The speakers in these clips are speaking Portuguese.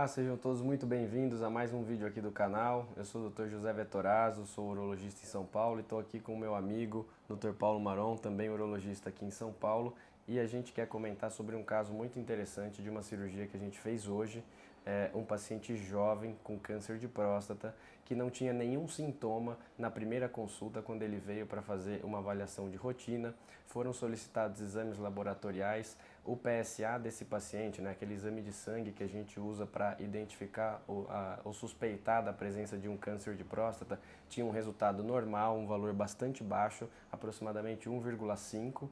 Olá, sejam todos muito bem-vindos a mais um vídeo aqui do canal. Eu sou o Dr. José Vettorazzo, sou urologista em São Paulo e estou aqui com o meu amigo Dr. Paulo Maron, também urologista aqui em São Paulo, e a gente quer comentar sobre um caso muito interessante de uma cirurgia que a gente fez hoje. Um paciente jovem com câncer de próstata que não tinha nenhum sintoma na primeira consulta quando ele veio para fazer uma avaliação de rotina. Foram solicitados exames laboratoriais. O PSA desse paciente, né, aquele exame de sangue que a gente usa para identificar ou suspeitar da presença de um câncer de próstata, tinha um resultado normal, um valor bastante baixo, aproximadamente 1,5,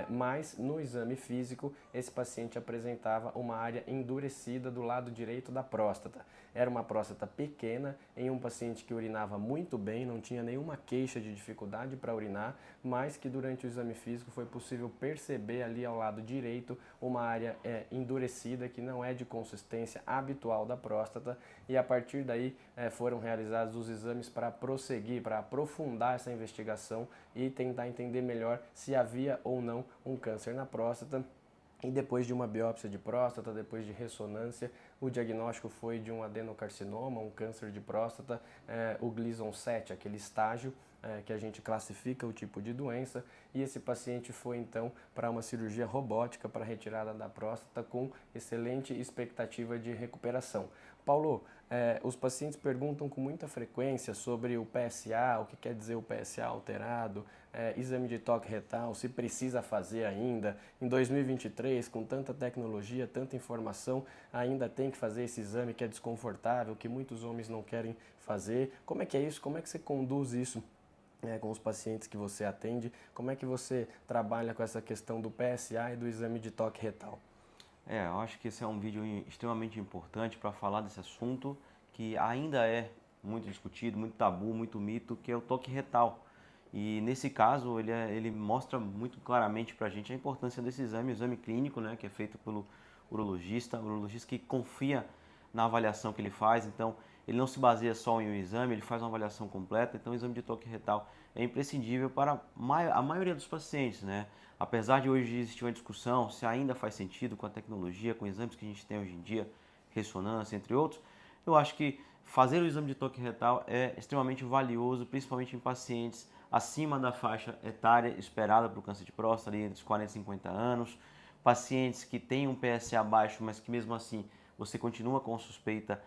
mas no exame físico esse paciente apresentava uma área endurecida do lado direito da próstata. Era uma próstata pequena em um paciente que urinava muito bem, não tinha nenhuma queixa de dificuldade para urinar, mas que durante o exame físico foi possível perceber ali ao lado direito uma área endurecida que não é de consistência habitual da próstata, e a partir daí foram realizados os exames para prosseguir, para aprofundar essa investigação e tentar entender melhor se havia ou não um câncer na próstata. E depois de uma biópsia de próstata, depois de ressonância, o diagnóstico foi de um adenocarcinoma, um câncer de próstata, o Gleason 7, aquele estágio que a gente classifica o tipo de doença, e esse paciente foi então para uma cirurgia robótica para retirada da próstata com excelente expectativa de recuperação. Paulo, os pacientes perguntam com muita frequência sobre o PSA, o que quer dizer o PSA alterado, exame de toque retal, se precisa fazer ainda. Em 2023, com tanta tecnologia, tanta informação, ainda tem que fazer esse exame que é desconfortável, que muitos homens não querem fazer. Como é que é isso? Como é que você conduz isso com os pacientes que você atende? Como é que você trabalha com essa questão do PSA e do exame de toque retal? Eu acho que esse é um vídeo extremamente importante para falar desse assunto que ainda é muito discutido, muito tabu, muito mito, que é o toque retal. E nesse caso ele mostra muito claramente para a gente a importância desse exame, o exame clínico, né, que é feito pelo urologista, o urologista que confia na avaliação que ele faz. Então ele não se baseia só em um exame, ele faz uma avaliação completa. Então o exame de toque retal é imprescindível para a maioria dos pacientes, né? Apesar de hoje existir uma discussão se ainda faz sentido com a tecnologia, com exames que a gente tem hoje em dia, ressonância, entre outros, eu acho que fazer o exame de toque retal é extremamente valioso, principalmente em pacientes acima da faixa etária esperada para o câncer de próstata, ali entre os 40 e 50 anos, pacientes que têm um PSA baixo, mas que mesmo assim você continua com suspeita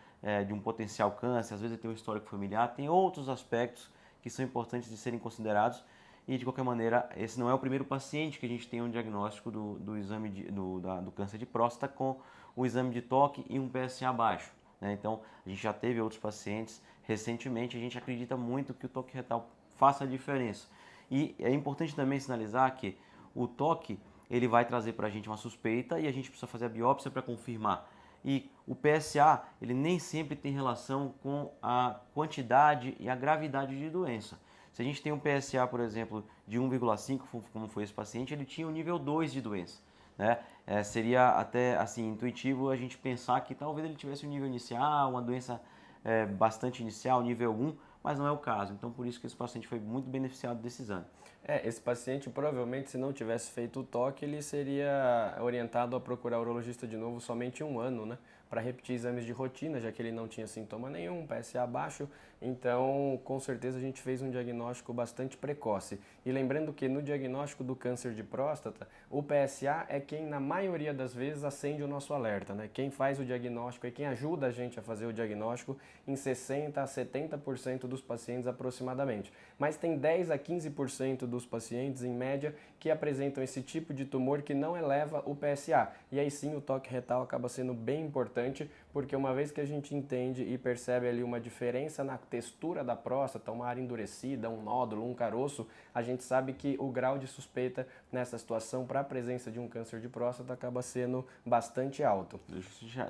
de um potencial câncer, às vezes ele tem um histórico familiar, tem outros aspectos que são importantes de serem considerados. E de qualquer maneira, esse não é o primeiro paciente que a gente tem um diagnóstico do exame do câncer de próstata com o exame de toque e um PSA baixo, né? Então, a gente já teve outros pacientes. Recentemente, a gente acredita muito que o toque retal faça a diferença. E é importante também sinalizar que o toque ele vai trazer para a gente uma suspeita e a gente precisa fazer a biópsia para confirmar. E o PSA ele nem sempre tem relação com a quantidade e a gravidade de doença. Se a gente tem um PSA, por exemplo, de 1,5, como foi esse paciente, ele tinha o nível 2 de doença, né? Seria até assim intuitivo a gente pensar que talvez ele tivesse um nível inicial, uma doença bastante inicial, nível 1, mas não é o caso. Então, por isso que esse paciente foi muito beneficiado desse exame. Esse paciente provavelmente, se não tivesse feito o toque, ele seria orientado a procurar o urologista de novo somente um ano, né? Para repetir exames de rotina, já que ele não tinha sintoma nenhum, PSA baixo. Então, com certeza a gente fez um diagnóstico bastante precoce. E lembrando que no diagnóstico do câncer de próstata, o PSA é quem na maioria das vezes acende o nosso alerta, né? Quem faz o diagnóstico é quem ajuda a gente a fazer o diagnóstico em 60 a 70% dos pacientes aproximadamente. Mas tem 10 a 15% dos pacientes, em média, que apresentam esse tipo de tumor que não eleva o PSA. E aí sim o toque retal acaba sendo bem importante, porque uma vez que a gente entende e percebe ali uma diferença na textura da próstata, uma área endurecida, um nódulo, um caroço, a gente sabe que o grau de suspeita nessa situação para a presença de um câncer de próstata acaba sendo bastante alto.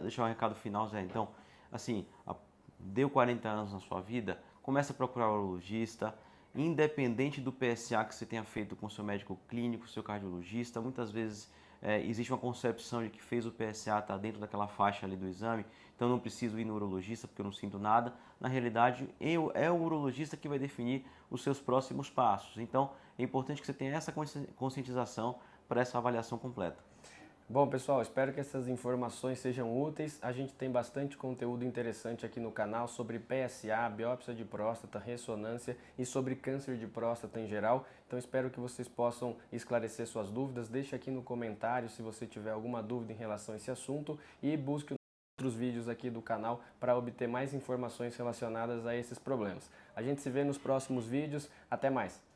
Deixa eu um recado final, Zé. Então, assim, deu 40 anos na sua vida, comece a procurar um urologista, independente do PSA que você tenha feito com seu médico clínico, seu cardiologista. Muitas vezes existe uma concepção de que fez o PSA, está dentro daquela faixa ali do exame, então não preciso ir no urologista porque eu não sinto nada. Na realidade, é o urologista que vai definir os seus próximos passos. Então, é importante que você tenha essa conscientização para essa avaliação completa. Bom, pessoal, espero que essas informações sejam úteis. A gente tem bastante conteúdo interessante aqui no canal sobre PSA, biópsia de próstata, ressonância e sobre câncer de próstata em geral. Então espero que vocês possam esclarecer suas dúvidas. Deixe aqui no comentário se você tiver alguma dúvida em relação a esse assunto e busque outros vídeos aqui do canal para obter mais informações relacionadas a esses problemas. A gente se vê nos próximos vídeos. Até mais!